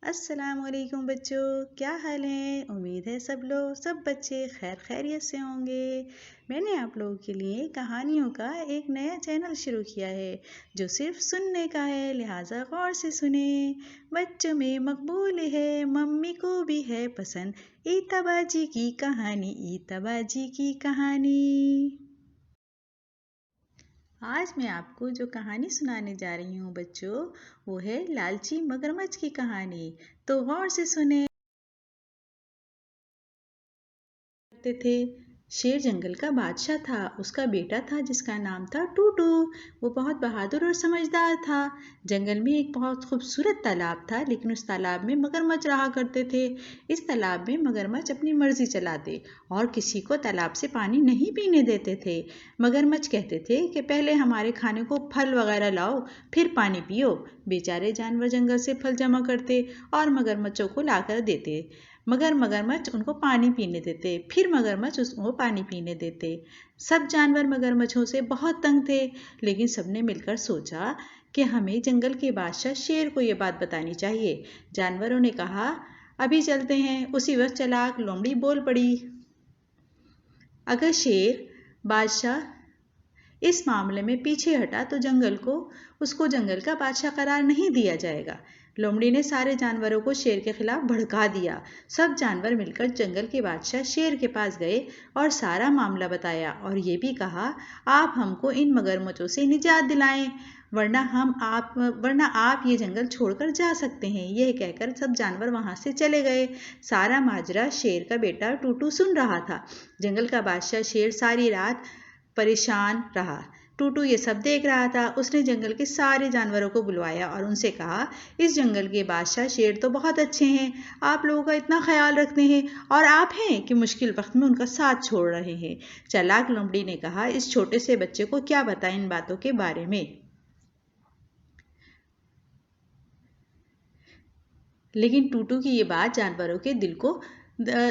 अस्सलाम वालेकुम बच्चों, क्या हाल है। उम्मीद है सब बच्चे खैर खैरियत से होंगे। मैंने आप लोगों के लिए कहानियों का एक नया चैनल शुरू किया है जो सिर्फ सुनने का है, लिहाजा गौर से सुने। बच्चों में मकबूल है, मम्मी को भी है पसंद ईताबाजी की कहानी, ईताबाजी की कहानी। आज मैं आपको जो कहानी सुनाने जा रही हूँ बच्चों, वो है लालची मगरमच्छ की कहानी। तो गौर से सुने। थे शेर जंगल का बादशाह था। उसका बेटा था जिसका नाम था टूटू। वो बहुत बहादुर और समझदार था। जंगल में एक बहुत खूबसूरत तालाब था, लेकिन उस तालाब में मगरमच्छ रहा करते थे। इस तालाब में मगरमच्छ अपनी मर्जी चलाते और किसी को तालाब से पानी नहीं पीने देते थे। मगरमच्छ कहते थे कि पहले हमारे खाने को फल वगैरह लाओ, फिर पानी पियो। बेचारे जानवर जंगल से फल जमा करते और मगरमच्छों को लाकर देते, मगर मगरमच्छ उनको पानी पीने देते, फिर मगरमच्छ उसको पानी पीने देते। सब जानवर मगरमच्छों से बहुत तंग थे, लेकिन सबने मिलकर सोचा कि हमें जंगल के बादशाह शेर को ये बात बतानी चाहिए। जानवरों ने कहा, अभी चलते हैं। उसी वक्त चालाक लोमड़ी बोल पड़ी, अगर शेर बादशाह इस मामले में पीछे हटा तो उसको जंगल का बादशाह करार नहीं दिया जाएगा। लोमड़ी ने सारे जानवरों को शेर के खिलाफ भड़का दिया। सब जानवर मिलकर जंगल के बादशाह शेर के पास गए और सारा मामला बताया और ये भी कहा, आप हमको इन मगरमच्छों से निजात दिलाएं, वरना आप ये जंगल छोड़कर जा सकते हैं। यह कहकर सब जानवर वहां से चले गए। सारा माजरा शेर का बेटा टूटू सुन रहा था। जंगल का बादशाह शेर सारी रात परेशान रहा। टूटू ये सब देख रहा था। उसने जंगल के सारे जानवरों को बुलवाया और उनसे कहा, इस जंगल के बादशाह शेर तो बहुत अच्छे हैं, आप लोगों का इतना ख्याल रखते हैं, और आप हैं कि मुश्किल वक्त में उनका साथ छोड़ रहे हैं। चालाक लोमड़ी ने कहा, इस छोटे से बच्चे को क्या बताएं इन बातों के बारे में। लेकिन टूटू की ये बात जानवरों के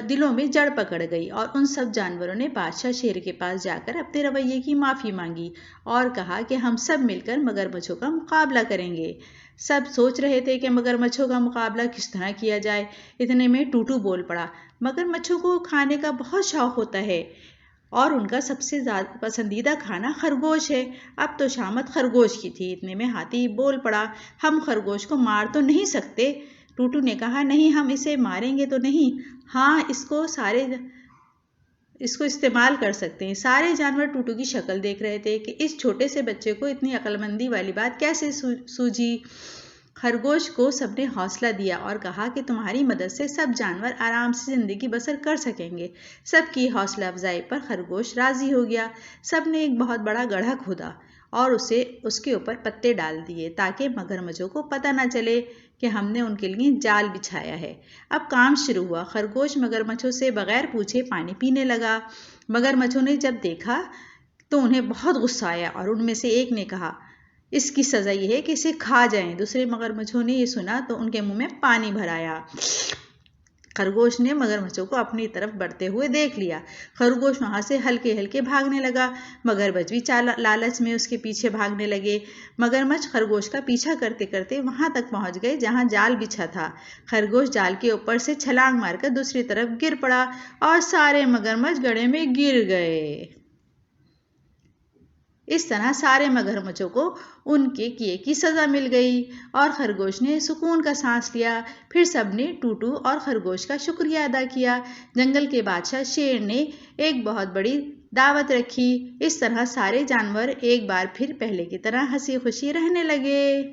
दिलों में जड़ पकड़ गई और उन सब जानवरों ने बादशाह शेर के पास जाकर अपने रवैये की माफ़ी मांगी और कहा कि हम सब मिलकर मगरमच्छों का मुकाबला करेंगे। सब सोच रहे थे कि मगरमच्छों का मुकाबला किस तरह किया जाए। इतने में टूटू बोल पड़ा, मगरमच्छों को खाने का बहुत शौक होता है और उनका सबसे ज़्यादा पसंदीदा खाना खरगोश है। अब तो शामत खरगोश की थी। इतने में हाथी बोल पड़ा, हम खरगोश को मार तो नहीं सकते। टूटू ने कहा, नहीं, हम इसे मारेंगे तो नहीं, हाँ, इसको इस्तेमाल कर सकते हैं। सारे जानवर टूटू की शक्ल देख रहे थे कि इस छोटे से बच्चे को इतनी अक्लमंदी वाली बात कैसे सूझी। खरगोश को सबने हौसला दिया और कहा कि तुम्हारी मदद से सब जानवर आराम से जिंदगी बसर कर सकेंगे। सबकी हौसला अफजाई पर खरगोश राजी हो गया। सबने एक बहुत बड़ा गड्ढा खोदा और उसके ऊपर पत्ते डाल दिए ताकि मगरमच्छों को पता न चले कि हमने उनके लिए जाल बिछाया है। अब काम शुरू हुआ। खरगोश मगरमच्छों से बगैर पूछे पानी पीने लगा। मगरमच्छों ने जब देखा तो उन्हें बहुत गुस्सा आया और उनमें से एक ने कहा, इसकी सजा यह है कि इसे खा जाएं। दूसरे मगरमच्छों ने यह सुना तो उनके मुंह में पानी भर आया। खरगोश ने मगरमच्छों को अपनी तरफ बढ़ते हुए देख लिया। खरगोश वहां से हल्के हल्के भागने लगा। मगरमच्छ भी लालच में उसके पीछे भागने लगे। मगरमच्छ खरगोश का पीछा करते करते वहां तक पहुंच गए जहां जाल बिछा था। खरगोश जाल के ऊपर से छलांग मारकर दूसरी तरफ गिर पड़ा और सारे मगरमच्छ गड्ढे में गिर गए। इस तरह सारे मगरमच्छों को उनके किए की सजा मिल गई और खरगोश ने सुकून का सांस लिया। फिर सबने टूटू और खरगोश का शुक्रिया अदा किया। जंगल के बादशाह शेर ने एक बहुत बड़ी दावत रखी। इस तरह सारे जानवर एक बार फिर पहले की तरह हंसी खुशी रहने लगे।